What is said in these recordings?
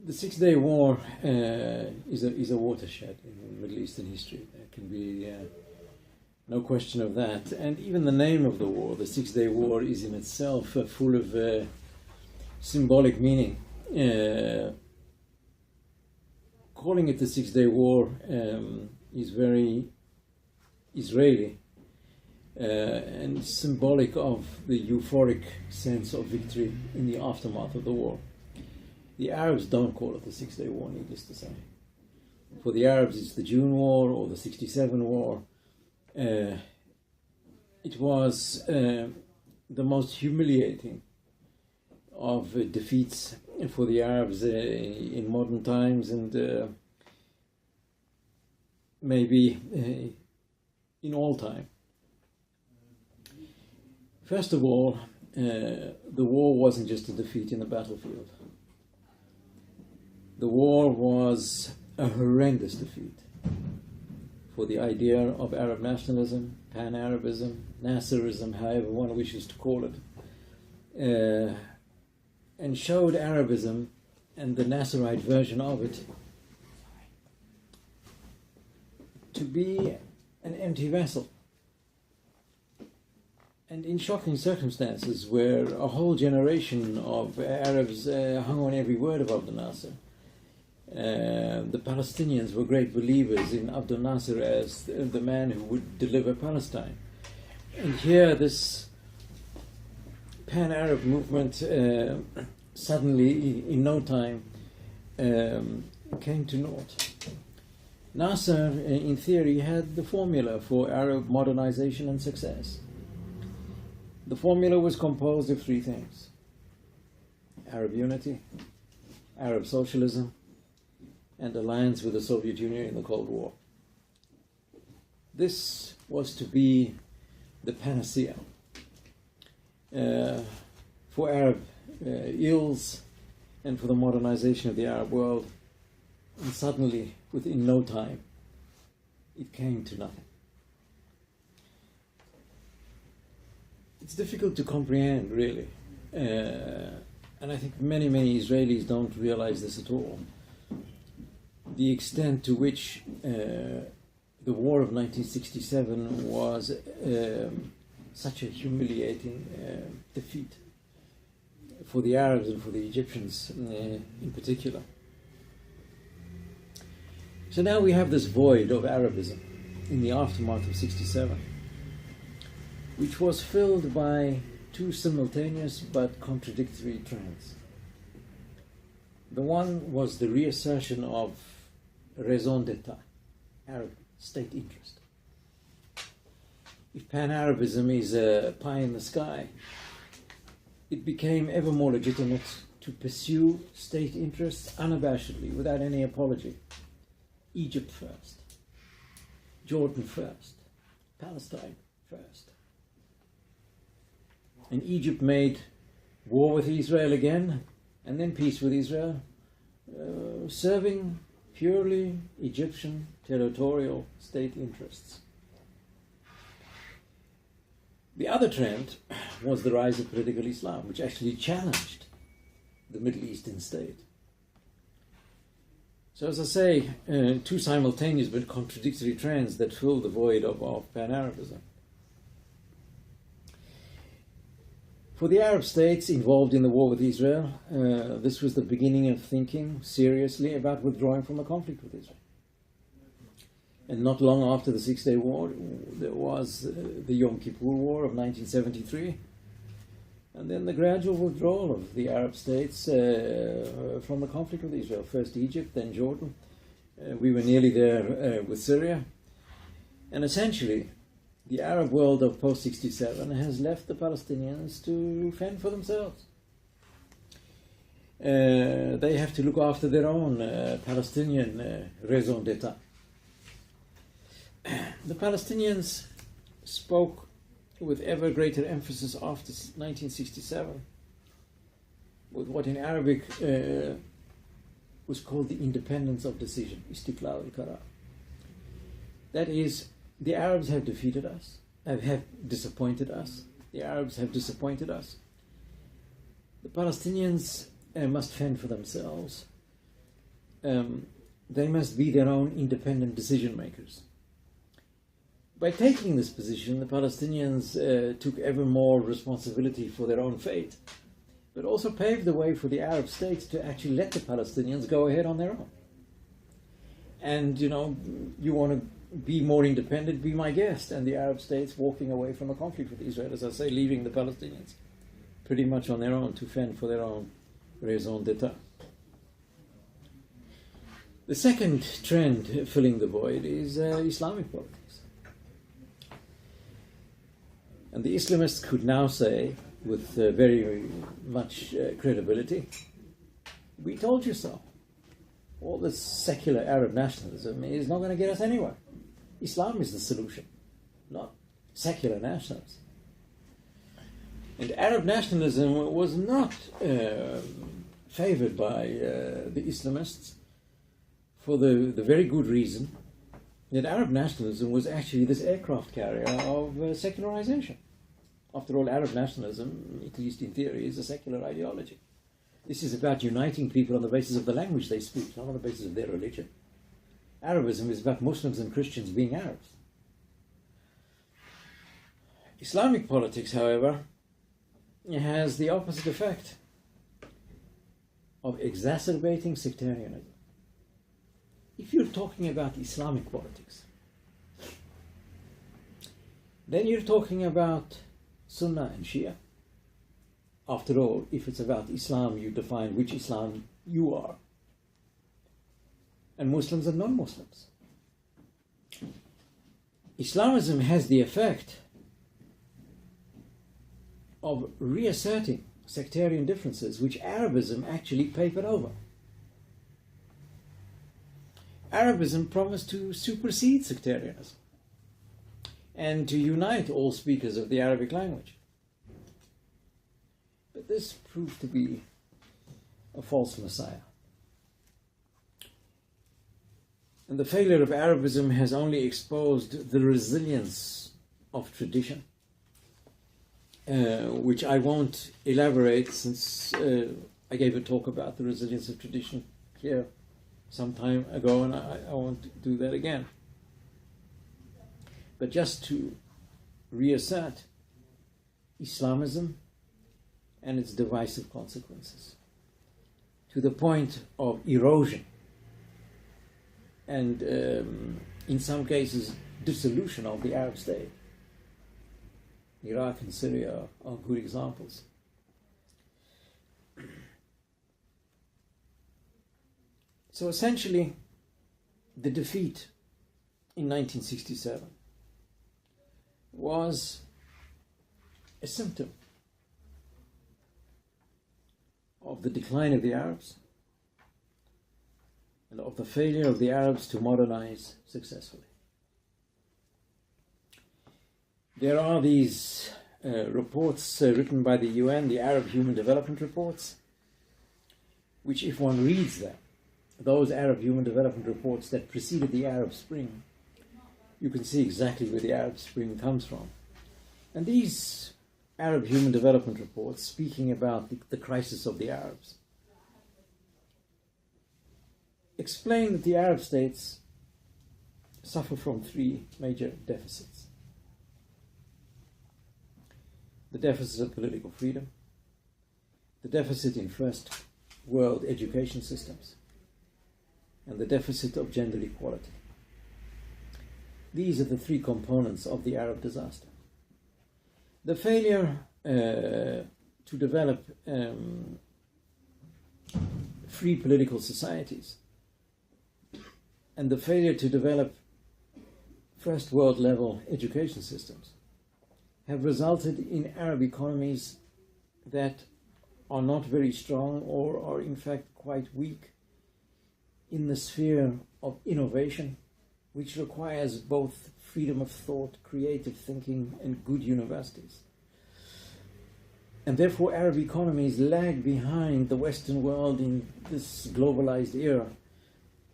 The Six-Day War is a watershed in Middle Eastern history. There can be no question of that. And even the name of the war, the Six-Day War, is in itself full of symbolic meaning. Calling it the Six-Day War is very Israeli and symbolic of the euphoric sense of victory in the aftermath of the war. The Arabs don't call it the Six-Day War, needless to say. For the Arabs, it's the June War or the 67 War. It was the most humiliating of defeats for the Arabs in modern times, and maybe in all time. First of all, the war wasn't just a defeat in the battlefield. The war was a horrendous defeat for the idea of Arab nationalism, pan-Arabism, Nasserism, however one wishes to call it, and showed Arabism and the Nasserite version of it to be an empty vessel. And in shocking circumstances where a whole generation of Arabs hung on every word of Abdel Nasser. The Palestinians were great believers in Abdel Nasser as the man who would deliver Palestine. And here this pan-Arab movement suddenly, in no time, came to naught. Nasser, in theory, had the formula for Arab modernization and success. The formula was composed of three things: Arab unity, Arab socialism, and alliance with the Soviet Union in the Cold War. This was to be the panacea for Arab ills and for the modernization of the Arab world. And suddenly, within no time, it came to nothing. It's difficult to comprehend, really. And I think many Israelis don't realize this at all. The extent to which the war of 1967 was such a humiliating defeat for the Arabs and for the Egyptians in particular. So now we have this void of Arabism in the aftermath of 67, which was filled by two simultaneous but contradictory trends. The one was the reassertion of raison d'etat, Arab state interest. If pan-Arabism is a pie in the sky, it became ever more legitimate to pursue state interests unabashedly, without any apology. Egypt first, Jordan first, Palestine first. And Egypt made war with Israel again, and then peace with Israel, serving purely Egyptian territorial state interests. The other trend was the rise of political Islam, which actually challenged the Middle Eastern state. So as I say, two simultaneous but contradictory trends that fill the void of pan-Arabism. For the Arab states involved in the war with Israel, this was the beginning of thinking seriously about withdrawing from the conflict with Israel. And not long after the Six-Day War, there was the Yom Kippur War of 1973, and then the gradual withdrawal of the Arab states from the conflict with Israel. First Egypt, then Jordan. We were nearly there with Syria. And essentially, the Arab world of post-67 has left the Palestinians to fend for themselves. They have to look after their own Palestinian raison d'etat. The Palestinians spoke with ever greater emphasis after 1967 with what in Arabic was called the independence of decision, istiqlal al-qarar. That is, the Arabs have defeated us, have disappointed us. The Arabs have disappointed us. The Palestinians must fend for themselves. they must be their own independent decision makers. By taking this position, the Palestinians took ever more responsibility for their own fate, but also paved the way for the Arab states to actually let the Palestinians go ahead on their own. And, you know, you want to be more independent, be my guest. And the Arab states walking away from a conflict with Israel, as I say, leaving the Palestinians pretty much on their own to fend for their own raison d'etat. The second trend filling the void is Islamic politics. And the Islamists could now say, with very much credibility, we told you so. All this secular Arab nationalism is not going to get us anywhere. Islam is the solution, not secular nationalism. And Arab nationalism was not favored by the Islamists for the very good reason that Arab nationalism was actually this aircraft carrier of secularization. After all, Arab nationalism, at least in theory, is a secular ideology. This is about uniting people on the basis of the language they speak, not on the basis of their religion. Arabism is about Muslims and Christians being Arabs. Islamic politics, however, has the opposite effect of exacerbating sectarianism. If you're talking about Islamic politics, then you're talking about Sunnah and Shia. After all, if it's about Islam, you define which Islam you are. And Muslims and non-Muslims. Islamism has the effect of reasserting sectarian differences which Arabism actually papered over. Arabism promised to supersede sectarianism and to unite all speakers of the Arabic language. But this proved to be a false messiah. And the failure of Arabism has only exposed the resilience of tradition, which I won't elaborate since I gave a talk about the resilience of tradition here some time ago, and I won't do that again. But just to reassert Islamism and its divisive consequences to the point of erosion and in some cases dissolution of the Arab state. Iraq and Syria are good examples. So essentially, the defeat in 1967 was a symptom of the decline of the Arabs and of the failure of the Arabs to modernize successfully. There are these reports written by the UN, the Arab Human Development Reports, which if one reads them, those Arab Human Development Reports that preceded the Arab Spring, you can see exactly where the Arab Spring comes from. And these Arab Human Development Reports, speaking about the crisis of the Arabs, explain that the Arab states suffer from three major deficits. The deficit of political freedom, the deficit in first world education systems, and the deficit of gender equality. These are the three components of the Arab disaster. The failure to develop free political societies and the failure to develop first world level education systems have resulted in Arab economies that are not very strong or are in fact quite weak in the sphere of innovation, which requires both freedom of thought, creative thinking, and good universities. And therefore Arab economies lag behind the Western world in this globalized era,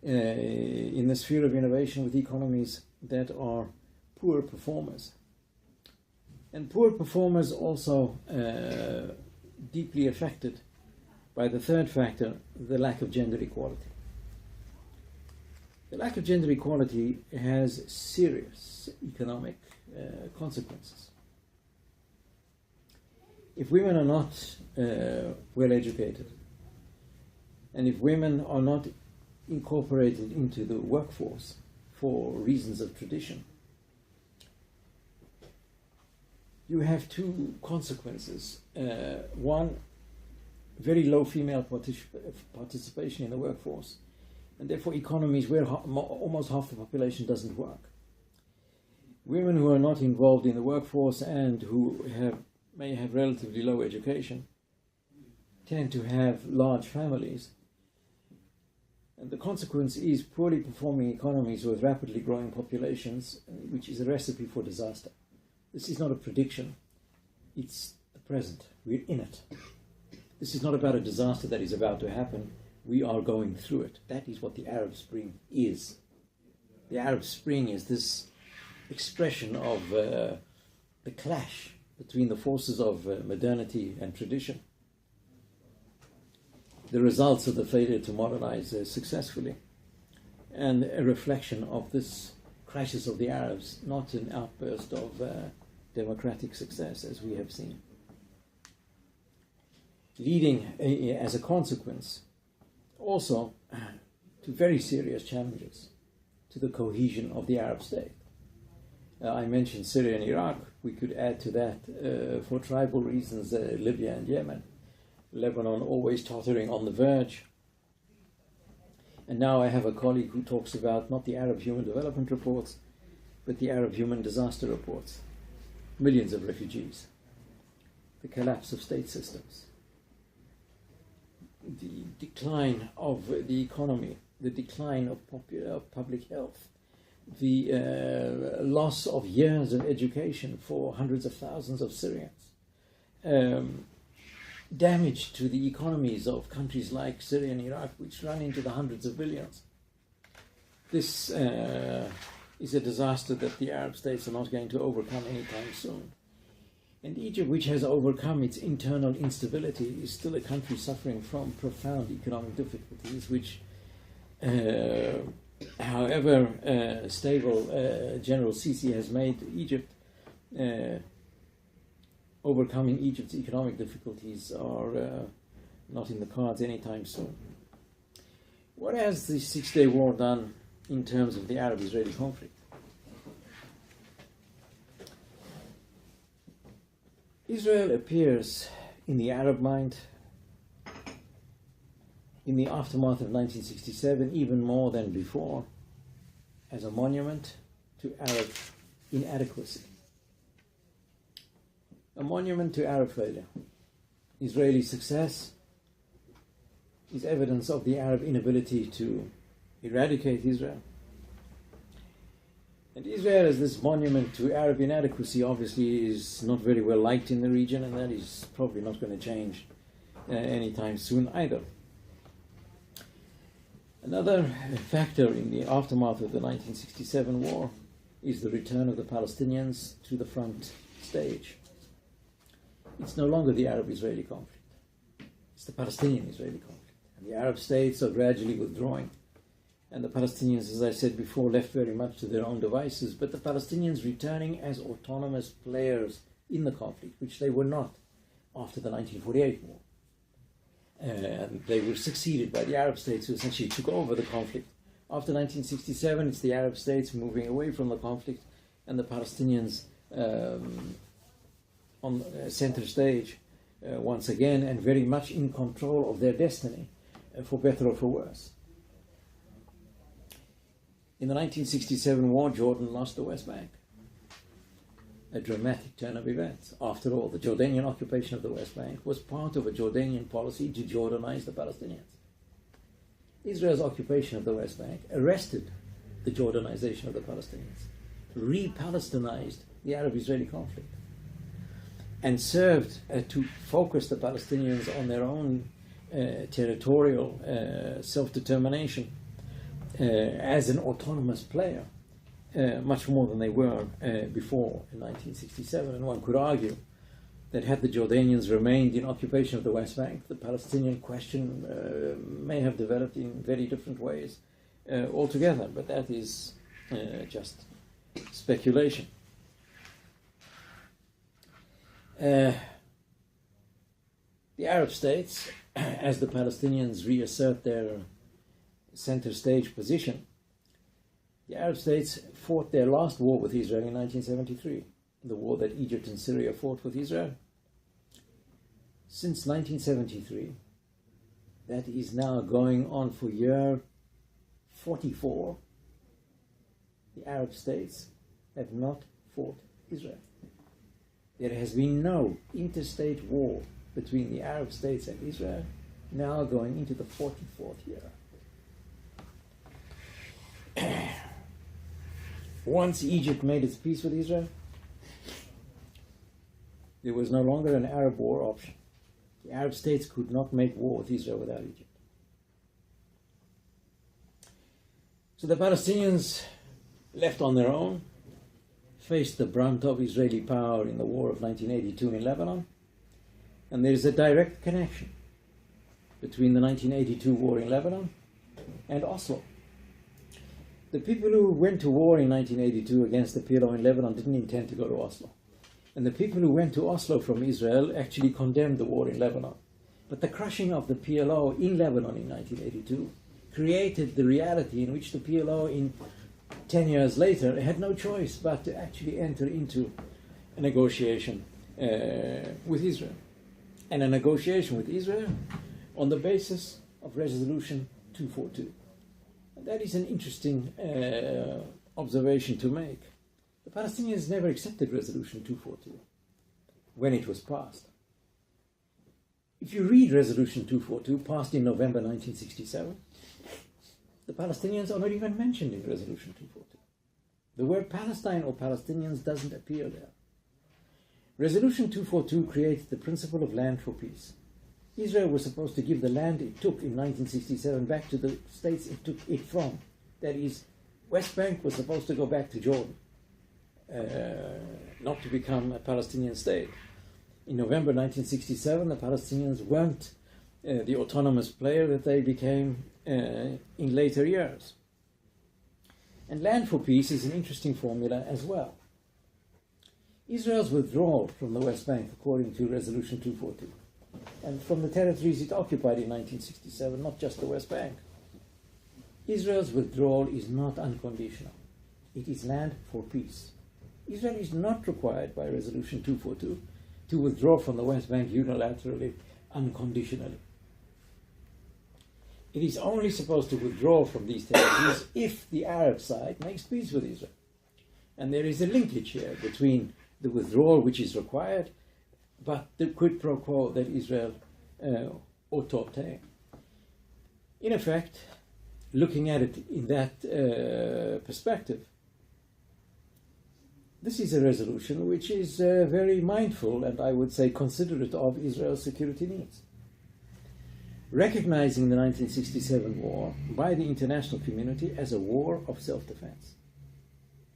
in the sphere of innovation, with economies that are poor performers. And poor performers also deeply affected by the third factor, the lack of gender equality. The lack of gender equality has serious economic consequences. If women are not well educated, and if women are not incorporated into the workforce for reasons of tradition, you have two consequences. One, very low female participation in the workforce, and therefore economies where almost half the population doesn't work. Women who are not involved in the workforce and who may have relatively low education tend to have large families. And the consequence is poorly performing economies with rapidly growing populations, which is a recipe for disaster. This is not a prediction, it's the present. We're in it. This is not about a disaster that is about to happen. We are going through it. That is what the Arab Spring is. The Arab Spring is this expression of the clash between the forces of modernity and tradition. The results of the failure to modernize successfully, and a reflection of this crisis of the Arabs, not an outburst of democratic success as we have seen. Leading, as a consequence, also to very serious challenges to the cohesion of the Arab state. I mentioned Syria and Iraq. We could add to that, for tribal reasons, Libya and Yemen. Lebanon always tottering on the verge. And now I have a colleague who talks about not the Arab Human Development Reports, but the Arab Human Disaster Reports. Millions of refugees. The collapse of state systems. The decline of the economy. The decline of public health. The loss of years of education for hundreds of thousands of Syrians. Damage to the economies of countries like Syria and Iraq, which run into the hundreds of billions. This is a disaster that the Arab states are not going to overcome anytime soon. And Egypt, which has overcome its internal instability, is still a country suffering from profound economic difficulties, which, however stable General Sisi has made Egypt, overcoming Egypt's economic difficulties are not in the cards anytime soon. What has the Six-Day War done in terms of the Arab-Israeli conflict? Israel appears in the Arab mind, in the aftermath of 1967, even more than before, as a monument to Arab inadequacy. A monument to Arab failure. Israeli success is evidence of the Arab inability to eradicate Israel. And Israel, as this monument to Arab inadequacy, obviously is not very well liked in the region, and that is probably not going to change anytime soon either. Another factor in the aftermath of the 1967 war is the return of the Palestinians to the front stage. It's no longer the Arab-Israeli conflict. It's the Palestinian-Israeli conflict. And the Arab states are gradually withdrawing. And the Palestinians, as I said before, left very much to their own devices. But the Palestinians returning as autonomous players in the conflict, which they were not after the 1948 war. And they were succeeded by the Arab states, who essentially took over the conflict. After 1967, it's the Arab states moving away from the conflict, and the Palestinians on center stage once again, and very much in control of their destiny, for better or for worse. In the 1967 war, Jordan lost the West Bank. A dramatic turn of events. After all, the Jordanian occupation of the West Bank was part of a Jordanian policy to Jordanize the Palestinians. Israel's occupation of the West Bank arrested the Jordanization of the Palestinians, re-Palestinized the Arab-Israeli conflict, and served to focus the Palestinians on their own territorial self-determination as an autonomous player, much more than they were before in 1967. And one could argue that had the Jordanians remained in occupation of the West Bank, the Palestinian question may have developed in very different ways altogether, but that is just speculation. The Arab states, as the Palestinians reassert their center stage position, the Arab states fought their last war with Israel in 1973, the war that Egypt and Syria fought with Israel. Since 1973, that is now going on for year 44, the Arab states have not fought Israel. There has been no interstate war between the Arab states and Israel, now going into the 44th year. Once Egypt made its peace with Israel, there was no longer an Arab war option. The Arab states could not make war with Israel without Egypt. So the Palestinians, left on their own, faced the brunt of Israeli power in the war of 1982 in Lebanon, and there is a direct connection between the 1982 war in Lebanon and Oslo. The people who went to war in 1982 against the PLO in Lebanon didn't intend to go to Oslo. And the people who went to Oslo from Israel actually condemned the war in Lebanon. But the crushing of the PLO in Lebanon in 1982 created the reality in which the PLO in 10 years later had no choice but to actually enter into a negotiation with Israel. And a negotiation with Israel on the basis of Resolution 242. And that is an interesting observation to make. The Palestinians never accepted Resolution 242 when it was passed. If you read Resolution 242, passed in November 1967, the Palestinians are not even mentioned in Resolution 242. The word Palestine or Palestinians doesn't appear there. Resolution 242 created the principle of land for peace. Israel was supposed to give the land it took in 1967 back to the states it took it from. That is, West Bank was supposed to go back to Jordan, not to become a Palestinian state. In November 1967, the Palestinians weren't the autonomous player that they became in later years. And land for peace is an interesting formula as well. Israel's withdrawal from the West Bank, according to Resolution 242, and from the territories it occupied in 1967, not just the West Bank. Israel's withdrawal is not unconditional. It is land for peace. Israel is not required by Resolution 242 to withdraw from the West Bank unilaterally, unconditionally. It is only supposed to withdraw from these territories if the Arab side makes peace with Israel. And there is a linkage here between the withdrawal which is required, but the quid pro quo that Israel ought to obtain. In effect, looking at it in that perspective, this is a resolution which is very mindful and I would say considerate of Israel's security needs. Recognizing the 1967 war by the international community as a war of self-defense.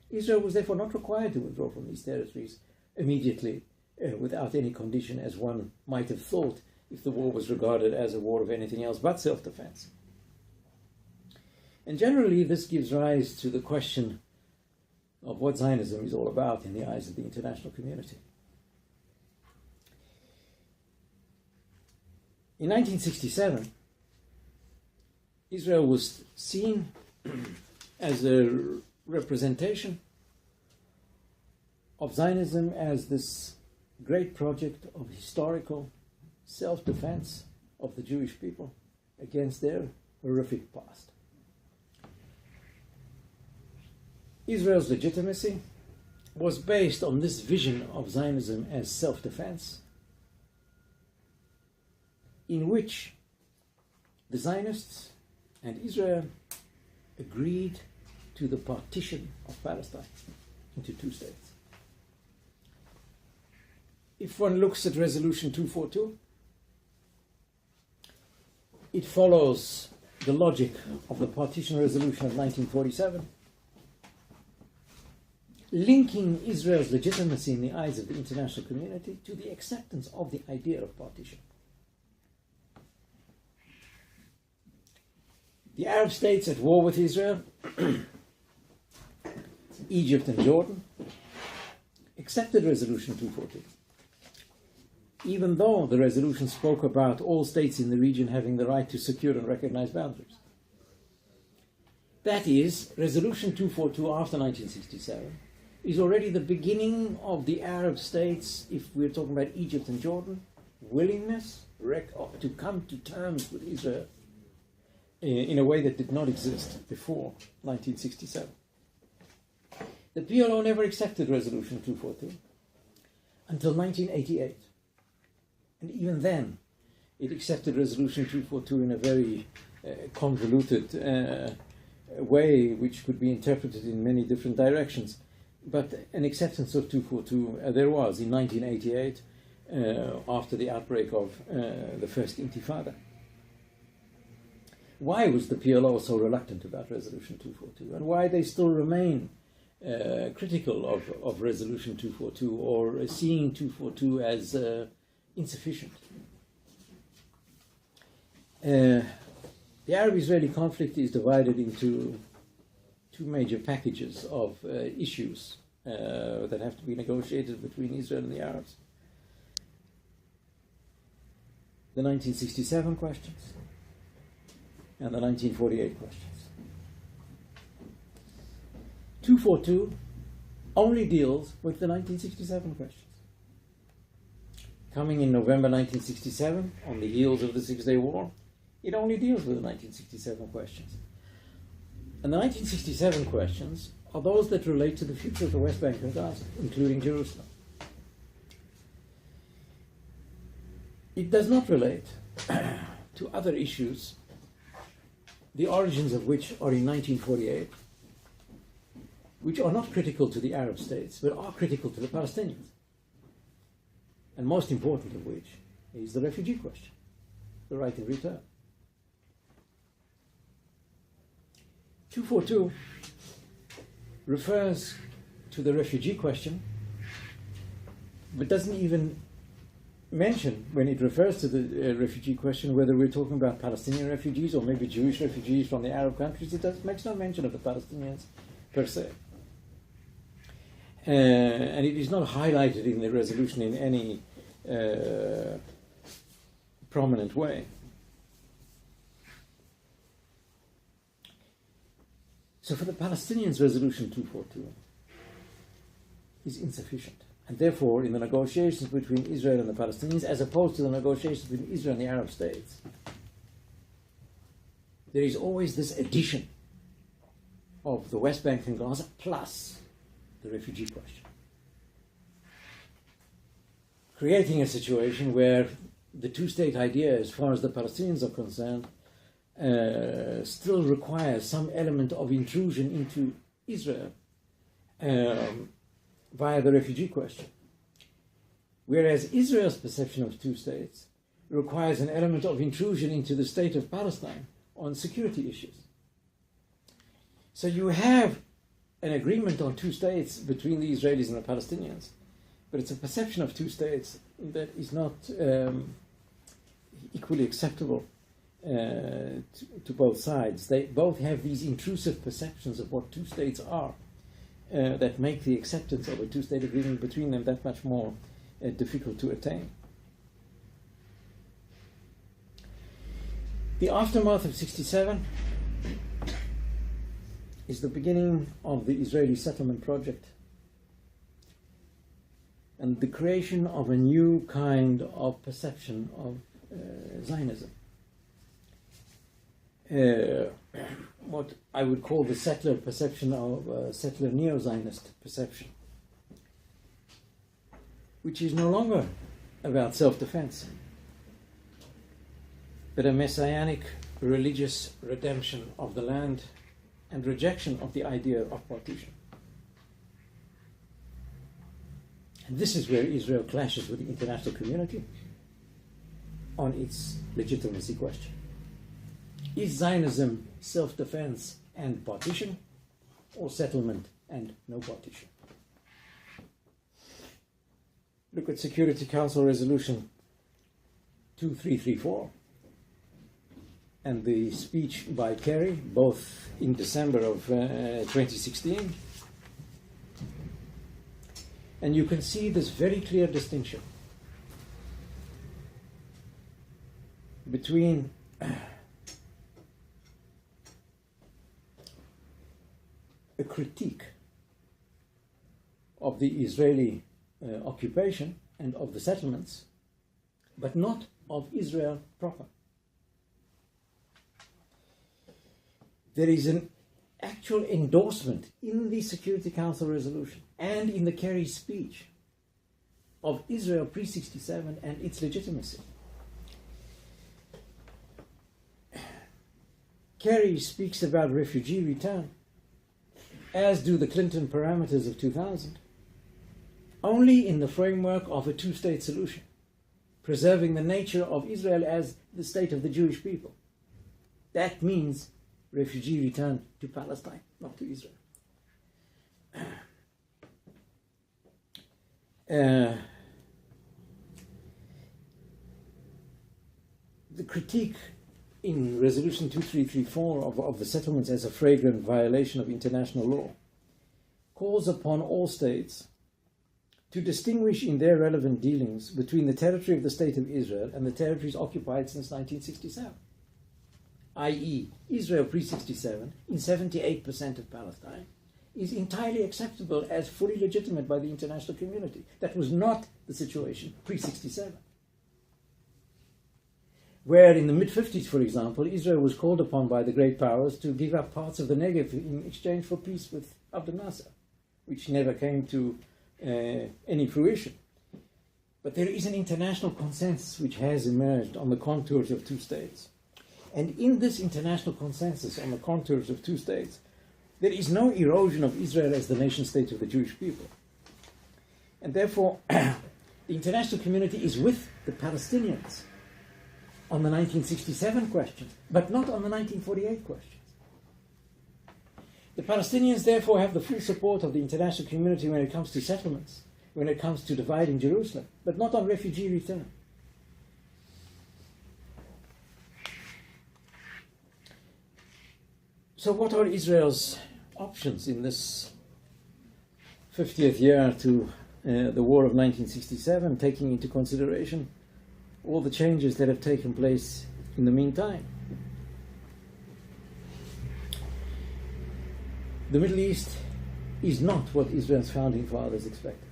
Israel was therefore not required to withdraw from these territories immediately without any condition, as one might have thought if the war was regarded as a war of anything else but self-defense. And generally this gives rise to the question of what Zionism is all about in the eyes of the international community. In 1967, Israel was seen as a representation of Zionism as this great project of historical self-defense of the Jewish people against their horrific past. Israel's legitimacy was based on this vision of Zionism as self-defense, in which the Zionists and Israel agreed to the partition of Palestine into two states. If one looks at Resolution 242, it follows the logic of the partition resolution of 1947, linking Israel's legitimacy in the eyes of the international community to the acceptance of the idea of partition. The Arab states at war with Israel, Egypt and Jordan, accepted Resolution 242, even though the resolution spoke about all states in the region having the right to secure and recognize boundaries. That is, Resolution 242 after 1967 is already the beginning of the Arab states, if we're talking about Egypt and Jordan, willingness to come to terms with Israel in a way that did not exist before 1967. The PLO never accepted Resolution 242 until 1988. And even then, it accepted Resolution 242 in a very convoluted way, which could be interpreted in many different directions. But an acceptance of 242 there was in 1988, after the outbreak of the first Intifada. Why was the PLO so reluctant about Resolution 242, and why they still remain critical of Resolution 242, or seeing 242 as insufficient? The Arab-Israeli conflict is divided into two major packages of issues that have to be negotiated between Israel and the Arabs. The 1967 questions and the 1948 questions. 242 only deals with the 1967 questions. Coming in November 1967, on the heels of the Six-Day War, it only deals with the 1967 questions. And the 1967 questions are those that relate to the future of the West Bank and Gaza, including Jerusalem. It does not relate to other issues, the origins of which are in 1948, which are not critical to the Arab states, but are critical to the Palestinians. And most important of which is the refugee question, the right of return. 242 refers to the refugee question, but doesn't even mention, when it refers to the refugee question, whether we're talking about Palestinian refugees or maybe Jewish refugees from the Arab countries. It makes no mention of the Palestinians per se. And it is not highlighted in the resolution in any prominent way. So for the Palestinians, Resolution 242 is insufficient. And therefore, in the negotiations between Israel and the Palestinians, as opposed to the negotiations between Israel and the Arab states, there is always this addition of the West Bank and Gaza plus the refugee question, creating a situation where the two-state idea, as far as the Palestinians are concerned, still requires some element of intrusion into Israel via the refugee question. Whereas Israel's perception of two states requires an element of intrusion into the state of Palestine on security issues. So you have an agreement on two states between the Israelis and the Palestinians, but it's a perception of two states that is not equally acceptable to both sides. They both have these intrusive perceptions of what two states are that make the acceptance of a two-state agreement between them that much more difficult to attain. The aftermath of 67 is the beginning of the Israeli settlement project and the creation of a new kind of perception of Zionism. What I would call the settler perception of settler neo-Zionist perception, which is no longer about self-defense, but a messianic religious redemption of the land and rejection of the idea of partition. And this is where Israel clashes with the international community on its legitimacy question. Is Zionism self-defense and partition, or settlement and no partition? Look at Security Council Resolution 2334. and the speech by Kerry, both in December of 2016. And you can see this very clear distinction between a critique of the Israeli occupation and of the settlements, but not of Israel proper. There is an actual endorsement in the Security Council resolution and in the Kerry speech of Israel pre-67 and its legitimacy. Kerry speaks about refugee return, as do the Clinton parameters of 2000, only in the framework of a two-state solution, preserving the nature of Israel as the state of the Jewish people. That means refugee return to Palestine, not to Israel. The critique in Resolution 2334 of the settlements as a flagrant violation of international law calls upon all states to distinguish in their relevant dealings between the territory of the State of Israel and the territories occupied since 1967, i.e. Israel pre-67 in 78% of Palestine is entirely acceptable as fully legitimate by the international community. That was not the situation pre-67. Where in the mid-50s, for example, Israel was called upon by the great powers to give up parts of the Negev in exchange for peace with Abdel Nasser, which never came to any fruition. But there is an international consensus which has emerged on the contours of two states. And in this international consensus on the contours of two states, there is no erosion of Israel as the nation-state of the Jewish people. And therefore, the international community is with the Palestinians on the 1967 question, but not on the 1948 questions. The Palestinians therefore have the full support of the international community when it comes to settlements, when it comes to dividing Jerusalem, but not on refugee return. So what are Israel's options in this 50th year to the war of 1967, taking into consideration all the changes that have taken place in the meantime? The Middle East is not what Israel's founding fathers expected.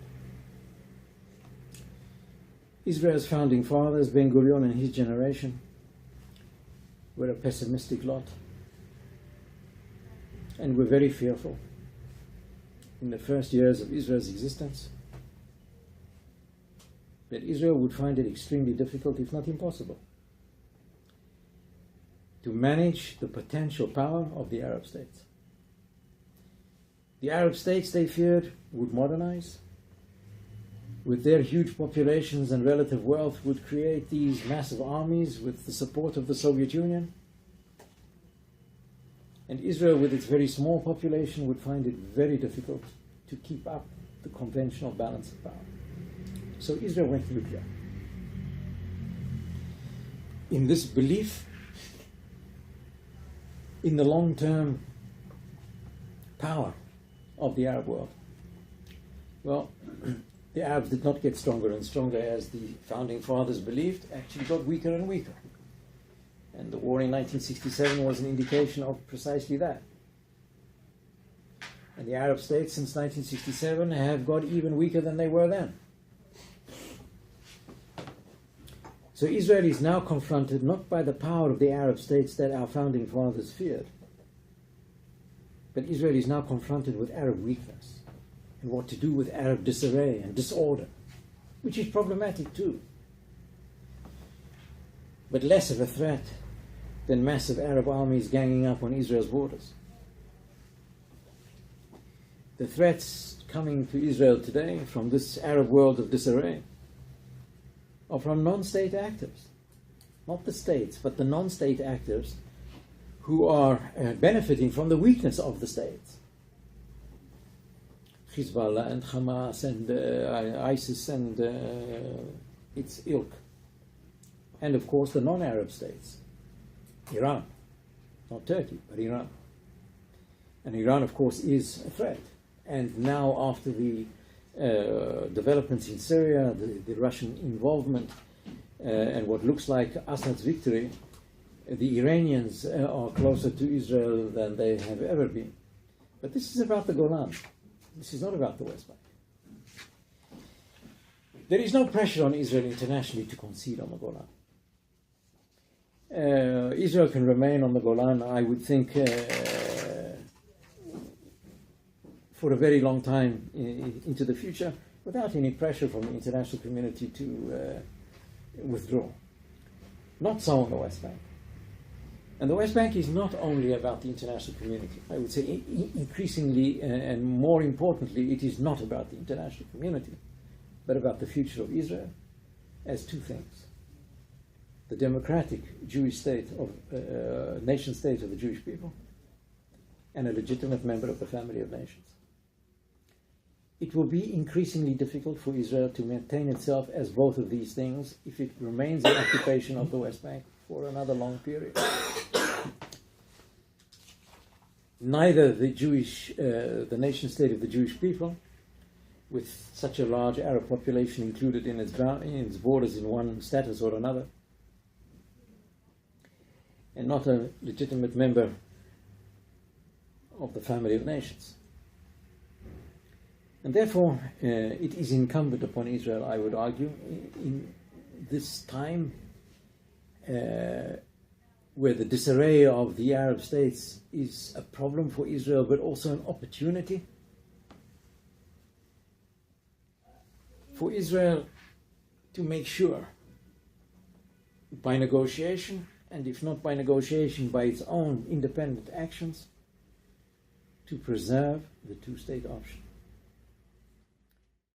Israel's founding fathers, Ben-Gurion and his generation, were a pessimistic lot and were very fearful in the first years of Israel's existence that Israel would find it extremely difficult, if not impossible, to manage the potential power of the Arab states. The Arab states, they feared, would modernize. With their huge populations and relative wealth, would create these massive armies with the support of the Soviet Union. And Israel, with its very small population, would find it very difficult to keep up the conventional balance of power. So Israel went nuclear. In this belief in the long-term power of the Arab world. Well, the Arabs did not get stronger and stronger as the founding fathers believed, actually got weaker and weaker. And the war in 1967 was an indication of precisely that. And the Arab states since 1967 have got even weaker than they were then. So Israel is now confronted not by the power of the Arab states that our founding fathers feared, but Israel is now confronted with Arab weakness and what to do with Arab disarray and disorder, which is problematic too, but less of a threat than massive Arab armies ganging up on Israel's borders. The threats coming to Israel today from this Arab world of disarray are from non-state actors, not the states, but the non-state actors who are benefiting from the weakness of the states. Hezbollah and Hamas and ISIS and its ilk. And of course the non-Arab states, Iran, not Turkey, but Iran. And Iran, of course, is a threat. And now, after the developments in Syria, the Russian involvement, and what looks like Assad's victory, the Iranians are closer to Israel than they have ever been. But this is about the Golan. This is not about the West Bank. There is no pressure on Israel internationally to concede on the Golan. Israel can remain on the Golan, I would think, for a very long time into the future, without any pressure from the international community to withdraw. Not so on the West Bank. And the West Bank is not only about the international community. I would say increasingly and more importantly, it is not about the international community, but about the future of Israel as two things. The democratic Jewish state of nation state of the Jewish people, and a legitimate member of the family of nations. It will be increasingly difficult for Israel to maintain itself as both of these things if it remains in occupation of the West Bank for another long period. Neither the nation state of the Jewish people, with such a large Arab population included in its borders in one status or another, and not a legitimate member of the family of nations. And therefore, it is incumbent upon Israel, I would argue, in this time where the disarray of the Arab states is a problem for Israel, but also an opportunity for Israel to make sure, by negotiation, and if not by negotiation, by its own independent actions, to preserve the two-state option.